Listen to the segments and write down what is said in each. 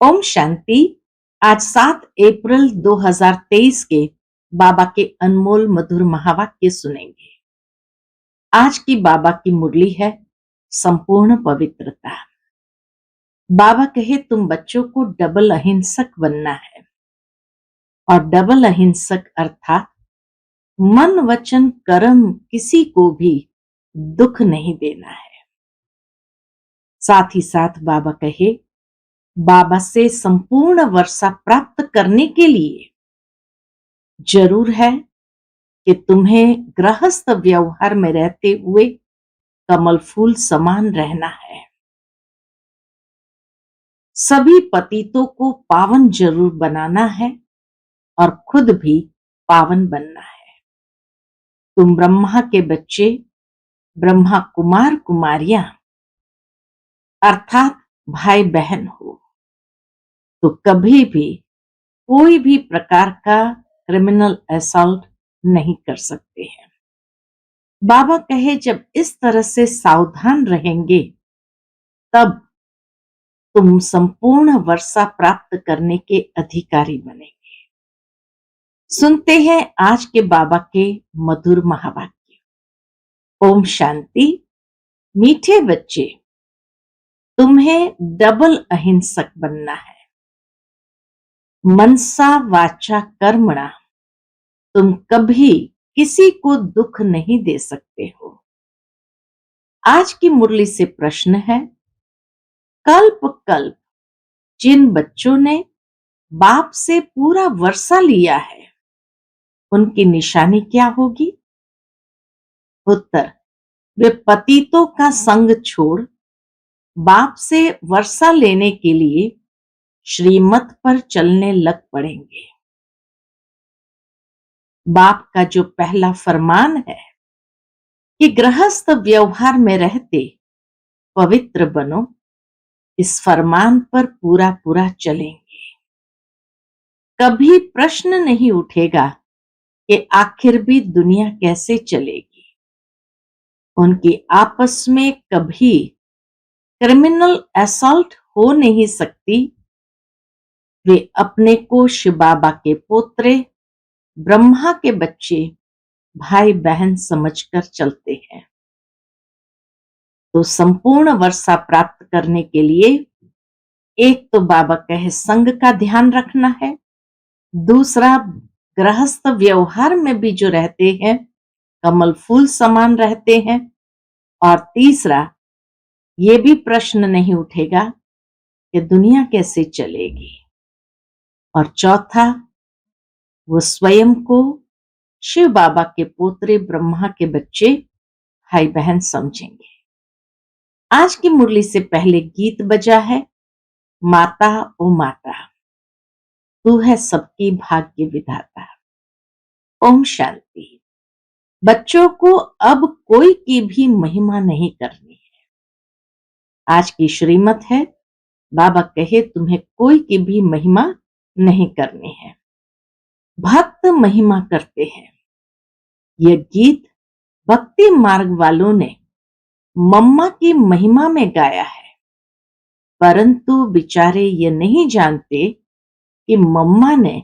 ओम शांति। आज 7 अप्रैल 2023 के बाबा के अनमोल मधुर महावाक्य सुनेंगे। आज की बाबा की मुरली है संपूर्ण पवित्रता। बाबा कहे तुम बच्चों को डबल अहिंसक बनना है। और डबल अहिंसक अर्थात मन वचन कर्म किसी को भी दुख नहीं देना है। साथ ही साथ बाबा कहे बाबा से संपूर्ण वर्षा प्राप्त करने के लिए जरूर है कि तुम्हें गृहस्थ व्यवहार में रहते हुए कमल फूल समान रहना है। सभी पतितों को पावन जरूर बनाना है और खुद भी पावन बनना है। तुम ब्रह्मा के बच्चे, ब्रह्मा कुमार कुमारियां अर्थात भाई बहन हो, तो कभी भी कोई भी प्रकार का क्रिमिनल असॉल्ट नहीं कर सकते हैं। बाबा कहे जब इस तरह से सावधान रहेंगे तब तुम संपूर्ण वर्षा प्राप्त करने के अधिकारी बनेंगे। सुनते हैं आज के बाबा के मधुर महावाक्य। ओम शांति। मीठे बच्चे, तुम्हें डबल अहिंसक बनना है। मनसा वाचा कर्मणा, तुम कभी किसी को दुख नहीं दे सकते हो। आज की मुरली से प्रश्न है, कल्प कल्प जिन बच्चों ने बाप से पूरा वर्षा लिया है उनकी निशानी क्या होगी? उत्तर, वे पतितों का संग छोड़ बाप से वर्षा लेने के लिए श्रीमत पर चलने लग पड़ेंगे। बाप का जो पहला फरमान है कि गृहस्थ व्यवहार में रहते पवित्र बनो, इस फरमान पर पूरा पूरा चलेंगे। कभी प्रश्न नहीं उठेगा कि आखिर भी दुनिया कैसे चलेगी। उनकी आपस में कभी क्रिमिनल असॉल्ट हो नहीं सकती। वे अपने को शिव बाबा के पोत्रे, ब्रह्मा के बच्चे, भाई बहन समझकर चलते हैं। तो संपूर्ण वर्षा प्राप्त करने के लिए एक तो बाबा कहे संग का ध्यान रखना है, दूसरा गृहस्थ व्यवहार में भी जो रहते हैं कमल फूल समान रहते हैं, और तीसरा ये भी प्रश्न नहीं उठेगा कि दुनिया कैसे चलेगी, और चौथा वो स्वयं को शिव बाबा के पोत्रे, ब्रह्मा के बच्चे, भाई बहन समझेंगे। आज की मुरली से पहले गीत बजा है, माता ओ माता तू है सबकी भाग्य विधाता। ओम शांति। बच्चों को अब कोई की भी महिमा नहीं करनी है। आज की श्रीमत है, बाबा कहे तुम्हें कोई की भी महिमा नहीं करनी है, भक्त महिमा करते हैं। यह गीत भक्ति मार्ग वालों ने मम्मा की महिमा में गाया है, परंतु बेचारे ये नहीं जानते कि मम्मा ने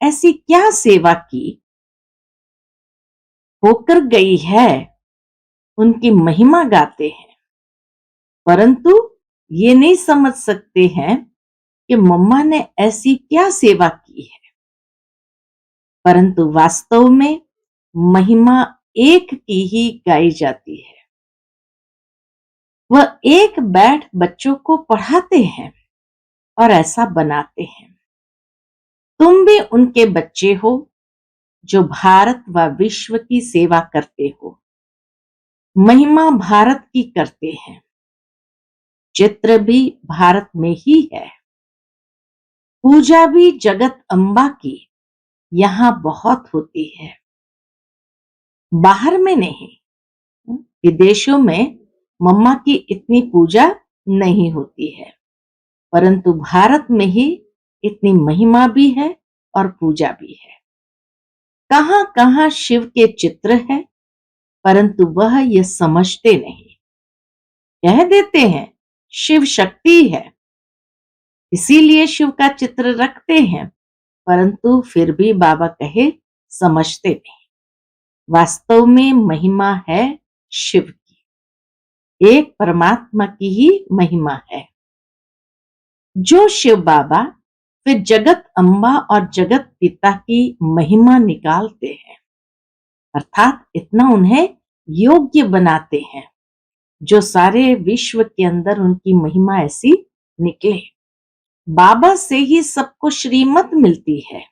ऐसी क्या सेवा की होकर गई है। उनकी महिमा गाते हैं, परंतु ये नहीं समझ सकते हैं कि मम्मा ने ऐसी क्या सेवा की है। परंतु वास्तव में महिमा एक की ही गाई जाती है। वह एक बैठ बच्चों को पढ़ाते हैं और ऐसा बनाते हैं। तुम भी उनके बच्चे हो जो भारत व विश्व की सेवा करते हो। महिमा भारत की करते हैं, चित्र भी भारत में ही है, पूजा भी जगत अम्बा की यहां बहुत होती है, बाहर में नहीं। विदेशों में मम्मा की इतनी पूजा नहीं होती है, परंतु भारत में ही इतनी महिमा भी है और पूजा भी है। कहां कहां शिव के चित्र है, परंतु वह यह समझते नहीं। कह देते हैं शिव शक्ति है, इसीलिए शिव का चित्र रखते हैं, परंतु फिर भी बाबा कहे समझते नहीं। वास्तव में महिमा है शिव की, एक परमात्मा की ही महिमा है। जो शिव बाबा फिर जगत अम्बा और जगत पिता की महिमा निकालते हैं, अर्थात इतना उन्हें योग्य बनाते हैं जो सारे विश्व के अंदर उनकी महिमा ऐसी निकले। बाबा से ही सबको श्रीमत मिलती है।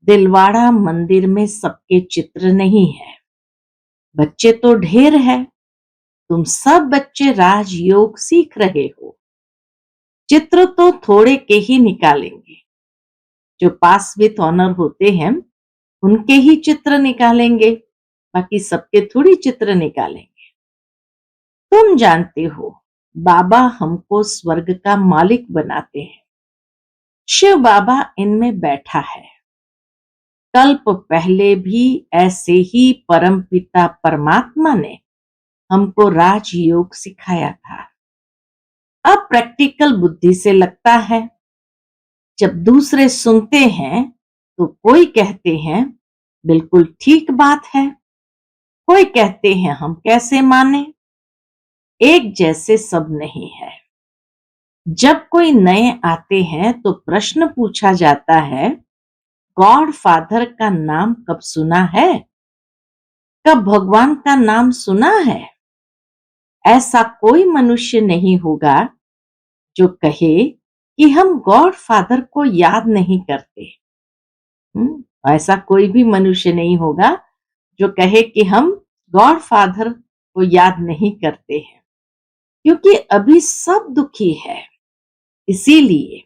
दिलवाड़ा मंदिर में सबके चित्र नहीं है। बच्चे तो ढेर है, तुम सब बच्चे राजयोग सीख रहे हो। चित्र तो थोड़े के ही निकालेंगे। जो पास विथ ऑनर होते हैं उनके ही चित्र निकालेंगे, बाकी सबके थोड़ी चित्र निकालेंगे। तुम जानते हो बाबा हमको स्वर्ग का मालिक बनाते हैं। शिव बाबा इनमें बैठा है। कल्प पहले भी ऐसे ही परमपिता परमात्मा ने हमको राजयोग सिखाया था। अब प्रैक्टिकल बुद्धि से लगता है, जब दूसरे सुनते हैं तो कोई कहते हैं बिल्कुल ठीक बात है, कोई कहते हैं हम कैसे माने। एक जैसे सब नहीं है। जब कोई नए आते हैं तो प्रश्न पूछा जाता है, गॉड फादर का नाम कब सुना है? कब भगवान का नाम सुना है? ऐसा कोई मनुष्य नहीं होगा जो कहे कि हम गॉड फादर को याद नहीं करते। ऐसा कोई भी मनुष्य नहीं होगा जो कहे कि हम गॉड फादर को याद नहीं करते हैं, क्योंकि अभी सब दुखी है। इसीलिए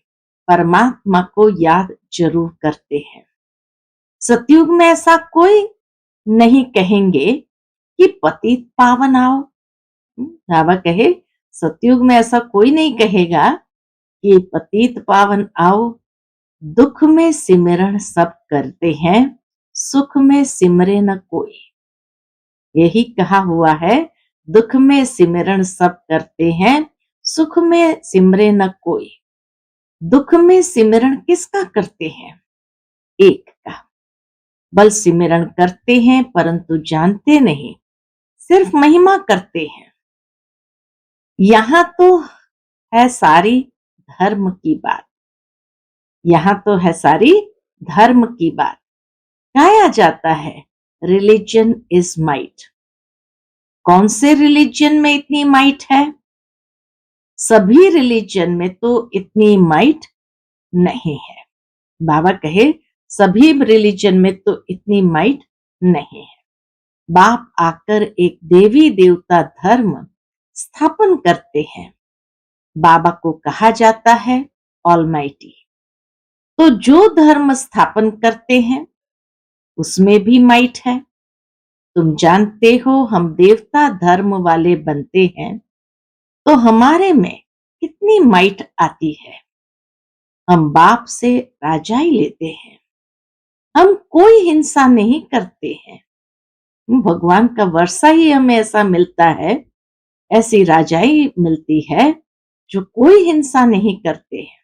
परमात्मा को याद जरूर करते हैं। सतयुग में ऐसा कोई नहीं कहेंगे कि पतित पावन आओ। बाबा कहे सतयुग में ऐसा कोई नहीं कहेगा कि पतित पावन आओ। दुख में सिमरण सब करते हैं, सुख में सिमरे न कोई। यही कहा हुआ है, दुख में सिमरण सब करते हैं, सुख में सिमरे न कोई। दुख में सिमरण किसका करते हैं? एक का। बल सिमरण करते हैं परंतु जानते नहीं, सिर्फ महिमा करते हैं। यहां तो है सारी धर्म की बात। यहां तो है सारी धर्म की बात। गाया जाता है, रिलीजन इज माइट। कौन से रिलीजन में इतनी माइट है? सभी रिलीजन में तो इतनी माइट नहीं है। बाबा कहे सभी रिलीजन में तो इतनी माइट नहीं है। बाप आकर एक देवी देवता धर्म स्थापन करते हैं। बाबा को कहा जाता है ऑलमाइटी। तो जो धर्म स्थापन करते हैं उसमें भी माइट है। तुम जानते हो हम देवता धर्म वाले बनते हैं तो हमारे में कितनी माइट आती है। हम बाप से राजाई लेते हैं। हम कोई हिंसा नहीं करते हैं। भगवान का वर्षा ही हमें ऐसा मिलता है, ऐसी राजाई मिलती है जो कोई हिंसा नहीं करते हैं।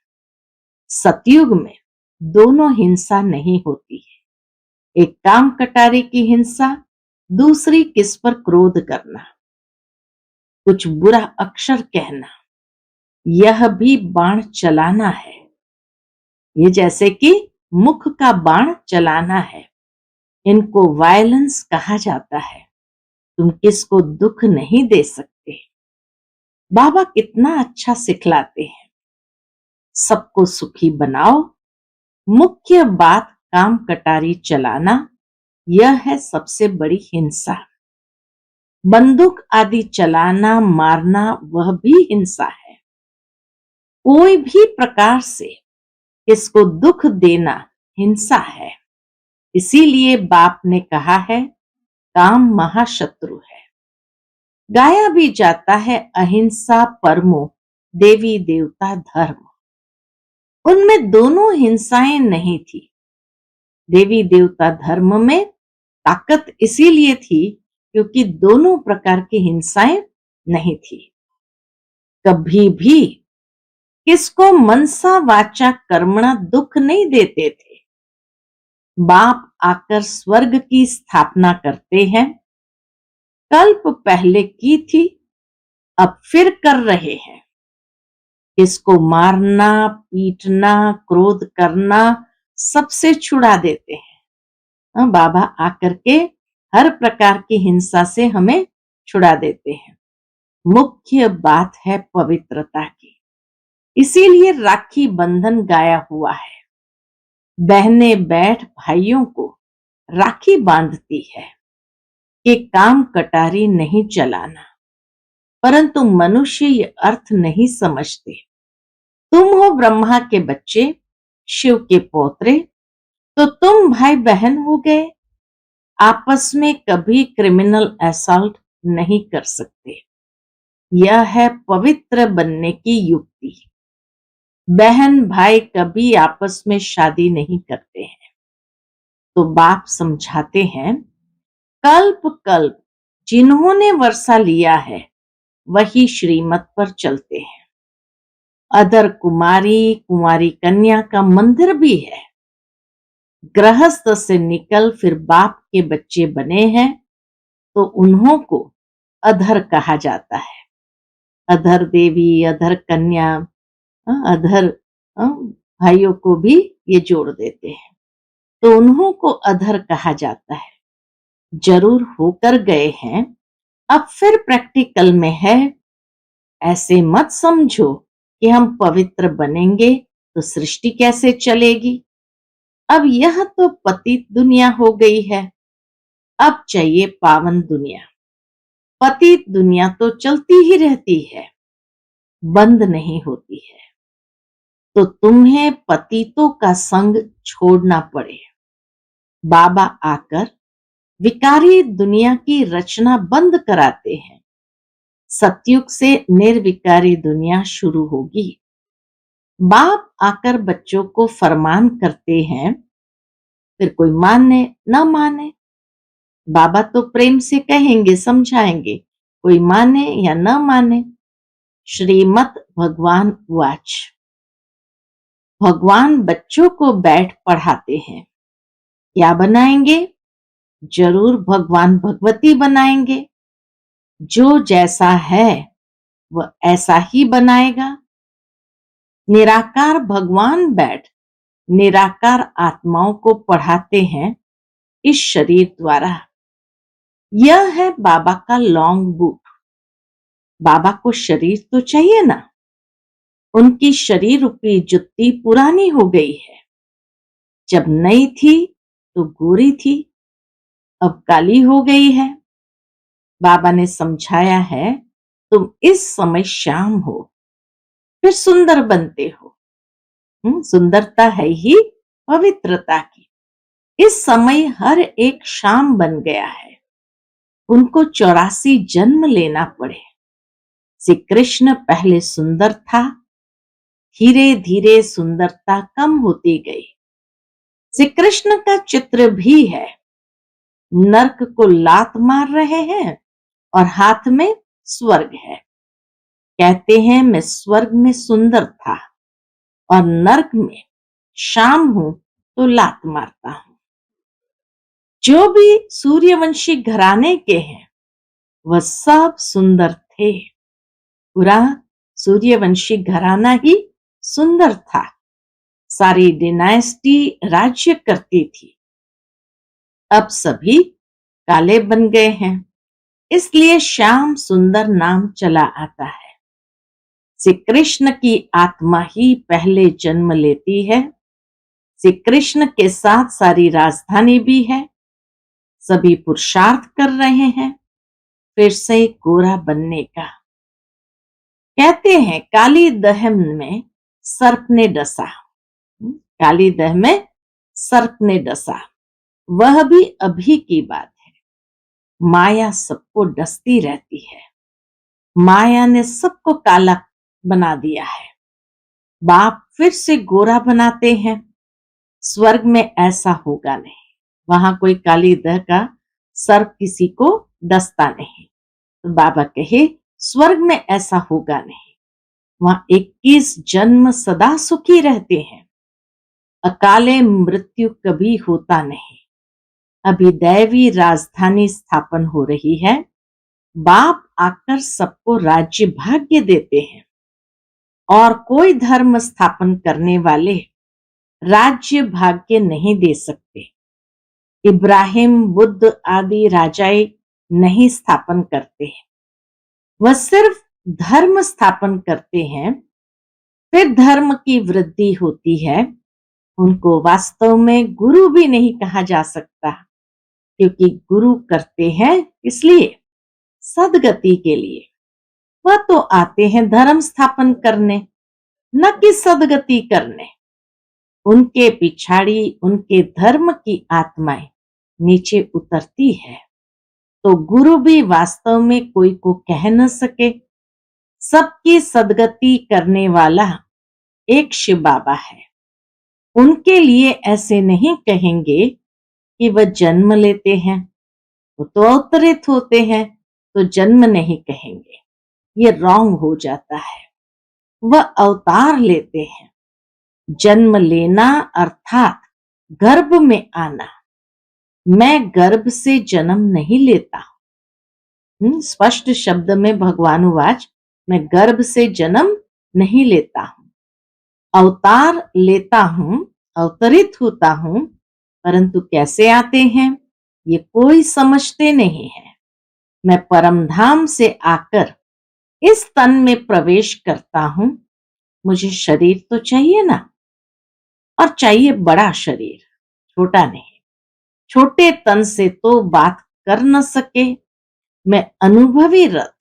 सतयुग में दोनों हिंसा नहीं होती है। एक काम कटारे की हिंसा, दूसरी किस पर क्रोध करना, कुछ बुरा अक्षर कहना, यह भी बाण चलाना है। ये जैसे कि मुख का बाण चलाना है। इनको वायलेंस कहा जाता है। तुम किसको दुख नहीं दे सकते। बाबा कितना अच्छा सिखलाते हैं, सबको सुखी बनाओ। मुख्य बात काम कटारी चलाना, यह है सबसे बड़ी हिंसा। बंदूक आदि चलाना मारना वह भी हिंसा है। कोई भी प्रकार से किसको दुख देना हिंसा है। इसीलिए बाप ने कहा है काम महाशत्रु है। गाया भी जाता है अहिंसा परमो देवी देवता धर्म। उनमें दोनों हिंसाएं नहीं थी। देवी देवता धर्म में ताकत इसीलिए थी क्योंकि दोनों प्रकार की हिंसाएं नहीं थी। कभी भी किसको मनसा वाचा कर्मणा दुख नहीं देते थे। बाप आकर स्वर्ग की स्थापना करते हैं। कल्प पहले की थी, अब फिर कर रहे हैं। किसको मारना, पीटना, क्रोध करना, सबसे छुड़ा देते हैं। बाबा आकर के हर प्रकार की हिंसा से हमें छुड़ा देते हैं। मुख्य बात है पवित्रता की, इसीलिए राखी बंधन गाया हुआ है। बहनें बैठ भाइयों को राखी बांधती है कि काम कटारी नहीं चलाना, परंतु मनुष्य ये अर्थ नहीं समझते। तुम हो ब्रह्मा के बच्चे, शिव के पौत्रे, तो तुम भाई बहन हो गए। आपस में कभी क्रिमिनल असॉल्ट नहीं कर सकते। यह है पवित्र बनने की युक्ति। बहन भाई कभी आपस में शादी नहीं करते हैं। तो बाप समझाते हैं, कल्प कल्प जिन्होंने वर्षा लिया है वही श्रीमत पर चलते हैं। अदर कुमारी, कुंवारी कन्या का मंदिर भी है। गृहस्थ से निकल फिर बाप के बच्चे बने हैं तो उन्हों को अधर कहा जाता है। अधर देवी, अधर कन्या, अधर भाइयों को भी ये जोड़ देते हैं, तो उन्हों को अधर कहा जाता है। जरूर होकर गए हैं, अब फिर प्रैक्टिकल में है। ऐसे मत समझो कि हम पवित्र बनेंगे तो सृष्टि कैसे चलेगी। अब यह तो पतित दुनिया हो गई है, अब चाहिए पावन दुनिया। पतित दुनिया तो चलती ही रहती है, बंद नहीं होती है। तो तुम्हें पतितों का संग छोड़ना पड़े। बाबा आकर विकारी दुनिया की रचना बंद कराते हैं। सतयुग से निर्विकारी दुनिया शुरू होगी। बाप आकर बच्चों को फरमान करते हैं, फिर कोई माने न माने। बाबा तो प्रेम से कहेंगे, समझाएंगे, कोई माने या न माने। श्रीमत भगवान वाच। भगवान बच्चों को बैठ पढ़ाते हैं। क्या बनाएंगे? जरूर भगवान भगवती बनाएंगे। जो जैसा है वह ऐसा ही बनाएगा। निराकार भगवान बैठ निराकार आत्माओं को पढ़ाते हैं इस शरीर द्वारा। यह है बाबा का लॉन्ग बुक। बाबा को शरीर तो चाहिए ना। उनकी शरीर रूपी जुत्ती पुरानी हो गई है। जब नई थी तो गोरी थी, अब काली हो गई है। बाबा ने समझाया है, तुम इस समय श्याम हो, फिर सुंदर बनते हो। सुंदरता है ही पवित्रता की। इस समय हर एक शाम बन गया है। उनको 84 जन्म लेना पड़े। श्री कृष्ण पहले सुंदर था, धीरे धीरे सुंदरता कम होती गई। श्री कृष्ण का चित्र भी है। नर्क को लात मार रहे हैं और हाथ में स्वर्ग है। कहते हैं मैं स्वर्ग में सुंदर था और नर्क में शाम हूं तो लात मारता हूं। जो भी सूर्यवंशी घराने के हैं वह सब सुंदर थे। पूरा सूर्यवंशी घराना ही सुंदर था। सारी डिनास्टी राज्य करती थी। अब सभी काले बन गए हैं, इसलिए श्याम सुंदर नाम चला आता है। श्री कृष्ण की आत्मा ही पहले जन्म लेती है। श्री कृष्ण के साथ सारी राजधानी भी है। सभी पुरुषार्थ कर रहे हैं फिर से गोरा बनने का। कहते हैं काली दह में सर्प ने डसा। काली दह में सर्प ने डसा, वह भी अभी की बात है। माया सबको डसती रहती है। माया ने सबको काला बना दिया है। बाप फिर से गोरा बनाते हैं। स्वर्ग में ऐसा होगा नहीं, वहां कोई काली दह का सर्प किसी को डसता नहीं। तो बाबा कहे स्वर्ग में ऐसा होगा नहीं। वहां 21 जन्म सदा सुखी रहते हैं। अकाले मृत्यु कभी होता नहीं। अभी दैवी राजधानी स्थापन हो रही है। बाप आकर सबको राज्य भाग्य देते हैं और कोई धर्म स्थापन करने वाले राज्य भाग्य नहीं दे सकते। इब्राहिम, बुद्ध आदि राजाएं नहीं स्थापन करते हैं, वह सिर्फ धर्म स्थापन करते हैं। फिर धर्म की वृद्धि होती है। उनको वास्तव में गुरु भी नहीं कहा जा सकता, क्योंकि गुरु करते हैं इसलिए सदगति के लिए। वह तो आते हैं धर्म स्थापन करने, न कि सदगति करने। उनके पिछाड़ी उनके धर्म की आत्माएं नीचे उतरती है, तो गुरु भी वास्तव में कोई को कह न सके। सबकी सदगति करने वाला एक शिव बाबा है। उनके लिए ऐसे नहीं कहेंगे कि वह जन्म लेते हैं, वो तो अवतरित होते हैं, तो जन्म नहीं कहेंगे, ये रॉन्ग हो जाता है। वह अवतार लेते हैं। जन्म लेना अर्थात गर्भ में आना। मैं गर्भ से जन्म नहीं लेता। स्पष्ट शब्द में भगवान उवाच, मैं गर्भ से जन्म नहीं लेता हूं, अवतार लेता हूं, अवतरित होता हूं, परंतु कैसे आते हैं ये कोई समझते नहीं है। मैं परमधाम से आकर इस तन में प्रवेश करता हूं। मुझे शरीर तो चाहिए ना, और चाहिए बड़ा शरीर, छोटा नहीं। छोटे तन से तो बात कर न सके। मैं अनुभवी रथ,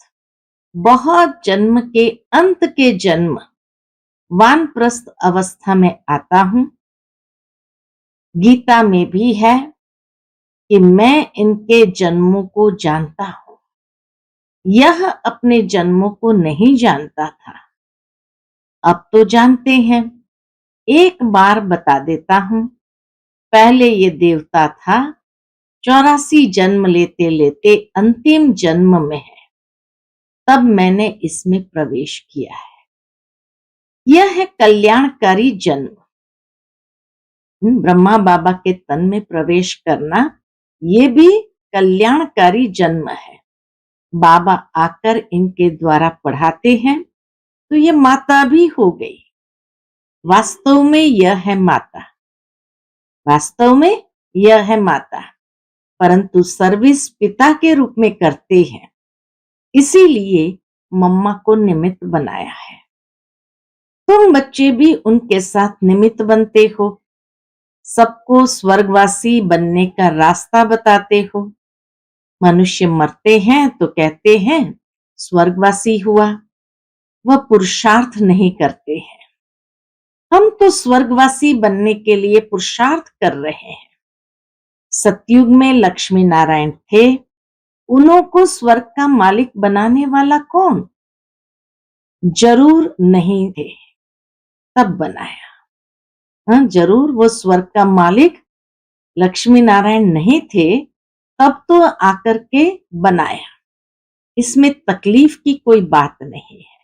बहुत जन्म के अंत के जन्म वानप्रस्थ अवस्था में आता हूं। गीता में भी है कि मैं इनके जन्मों को जानता हूं। यह अपने जन्मों को नहीं जानता था, अब तो जानते हैं। एक बार बता देता हूं। पहले ये देवता था, 84 जन्म लेते लेते अंतिम जन्म में है, तब मैंने इसमें प्रवेश किया है। यह है कल्याणकारी जन्म। ब्रह्मा बाबा के तन में प्रवेश करना, ये भी कल्याणकारी जन्म है। बाबा आकर इनके द्वारा पढ़ाते हैं, तो ये माता भी हो गई। वास्तव में यह है माता, वास्तव में यह है माता, परंतु सर्विस पिता के रूप में करते हैं, इसीलिए मम्मा को निमित्त बनाया है। तुम बच्चे भी उनके साथ निमित्त बनते हो। सबको स्वर्गवासी बनने का रास्ता बताते हो। मनुष्य मरते हैं तो कहते हैं स्वर्गवासी हुआ, वह पुरुषार्थ नहीं करते हैं। हम तो स्वर्गवासी बनने के लिए पुरुषार्थ कर रहे हैं। सतयुग में लक्ष्मी नारायण थे, उन्हों को स्वर्ग का मालिक बनाने वाला कौन? जरूर नहीं थे, तब बनाया। हाँ, जरूर वो स्वर्ग का मालिक लक्ष्मी नारायण नहीं थे, तब तो आकर के बनाया। इसमें तकलीफ की कोई बात नहीं है।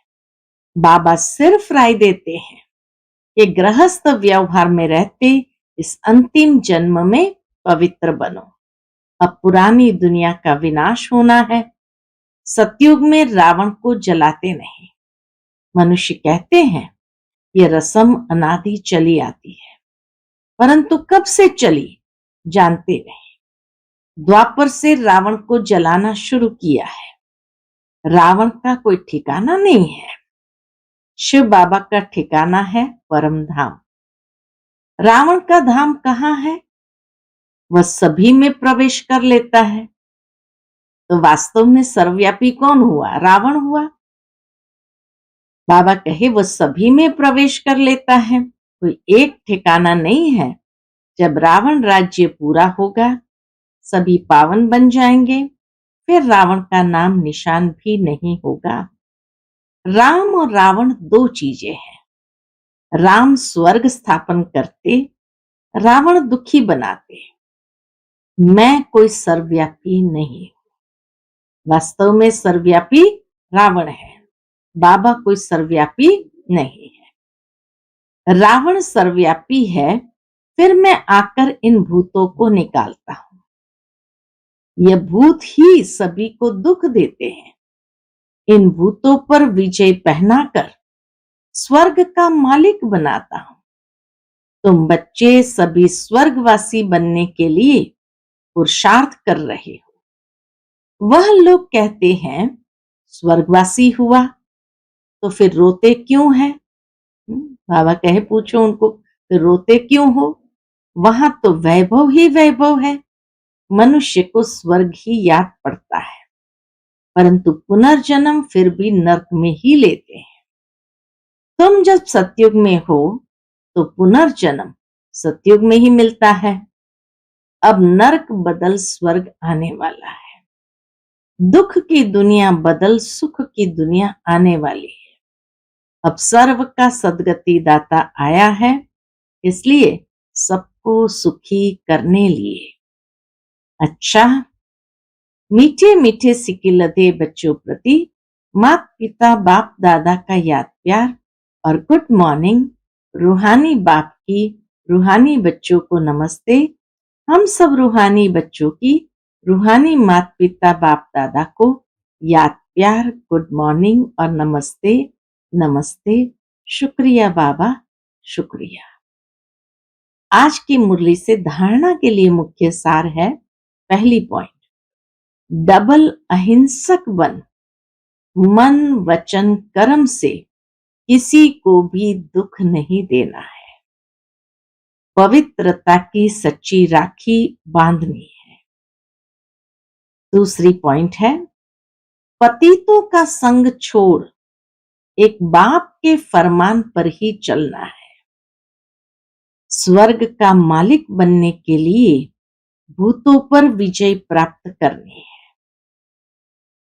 बाबा सिर्फ राय देते हैं कि गृहस्थ व्यवहार में रहते इस अंतिम जन्म में पवित्र बनो। अब पुरानी दुनिया का विनाश होना है। सतयुग में रावण को जलाते नहीं। मनुष्य कहते हैं ये रस्म अनादि चली आती है, परंतु कब से चली जानते नहीं। द्वापर से रावण को जलाना शुरू किया है। रावण का कोई ठिकाना नहीं है। शिव बाबा का ठिकाना है परम धाम। रावण का धाम कहाँ है? वह सभी में प्रवेश कर लेता है। तो वास्तव में सर्वव्यापी कौन हुआ? रावण हुआ। बाबा कहे वह सभी में प्रवेश कर लेता है, कोई एक ठिकाना नहीं है। जब रावण राज्य पूरा होगा, सभी पावन बन जाएंगे, फिर रावण का नाम निशान भी नहीं होगा। राम और रावण दो चीजें हैं। राम स्वर्ग स्थापन करते, रावण दुखी बनाते। मैं कोई सर्वव्यापी नहीं हूं। वास्तव में सर्वव्यापी रावण है। बाबा कोई सर्वव्यापी नहीं है। रावण सर्वव्यापी है, फिर मैं आकर इन भूतों को निकालता हूं। ये भूत ही सभी को दुख देते हैं। इन भूतों पर विजय पहनाकर स्वर्ग का मालिक बनाता हूं। तुम बच्चे सभी स्वर्गवासी बनने के लिए पुरुषार्थ कर रहे हो। वह लोग कहते हैं स्वर्गवासी हुआ तो फिर रोते क्यों है? बाबा कहे पूछो उनको, फिर रोते क्यों हो? वहां तो वैभव ही वैभव है। मनुष्य को स्वर्ग ही याद पड़ता है, परंतु पुनर्जन्म फिर भी नरक में ही लेते हैं। तुम जब सतयुग में हो तो पुनर्जन्म सतयुग में ही मिलता है। अब नरक बदल स्वर्ग आने वाला है। दुख की दुनिया बदल सुख की दुनिया आने वाली है। अब सर्व का सदगति दाता आया है, इसलिए सबको सुखी करने लिए। अच्छा, मीठे मीठे सिकिलते बच्चों प्रति माता पिता बाप दादा का याद प्यार और गुड मॉर्निंग। रूहानी बाप की रूहानी बच्चों को नमस्ते। हम सब रूहानी बच्चों की रूहानी माता पिता बाप दादा को याद प्यार, गुड मॉर्निंग और नमस्ते। नमस्ते। शुक्रिया बाबा, शुक्रिया। आज की मुरली से धारणा के लिए मुख्य सार है। पहली पॉइंट, डबल अहिंसक बन। मन वचन कर्म से किसी को भी दुख नहीं देना है। पवित्रता की सच्ची राखी बांधनी है। दूसरी पॉइंट है, पतितों का संग छोड़ एक बाप के फरमान पर ही चलना है। स्वर्ग का मालिक बनने के लिए भूतों पर विजय प्राप्त करनी है।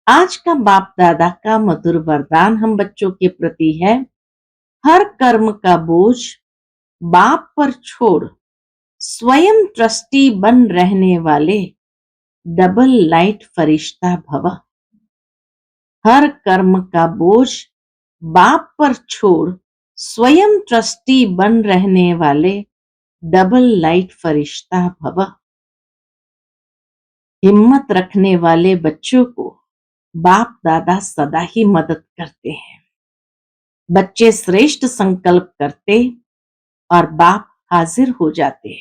आज का बाप दादा का मधुर वरदान हम बच्चों के प्रति है, हर कर्म का बोझ बाप पर छोड़ स्वयं ट्रस्टी बन रहने वाले डबल लाइट फरिश्ता भव। हर कर्म का बोझ बाप पर छोड़ स्वयं ट्रस्टी बन रहने वाले डबल लाइट फरिश्ता भव। हिम्मत रखने वाले बच्चों को बाप दादा सदा ही मदद करते हैं। बच्चे श्रेष्ठ संकल्प करते और बाप हाजिर हो जाते।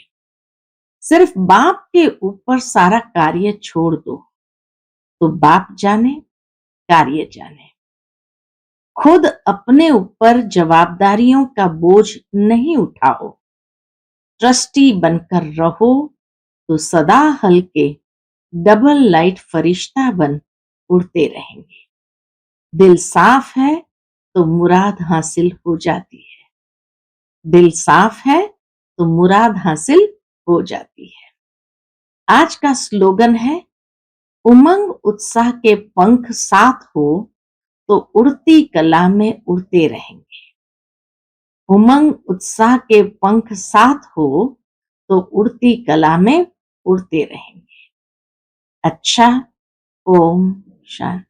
सिर्फ बाप के ऊपर सारा कार्य छोड़ दो तो बाप जाने कार्य जाने। खुद अपने ऊपर जवाबदारियों का बोझ नहीं उठाओ। ट्रस्टी बनकर रहो तो सदा हल्के डबल लाइट फरिश्ता बन उड़ते रहेंगे। दिल साफ है तो मुराद हासिल हो जाती है। दिल साफ है तो मुराद हासिल हो जाती है। आज का स्लोगन है, उमंग उत्साह के पंख साथ हो तो उड़ती कला में उड़ते रहेंगे। उमंग उत्साह के पंख साथ हो तो उड़ती कला में उड़ते रहेंगे। अच्छा, ओम शांति।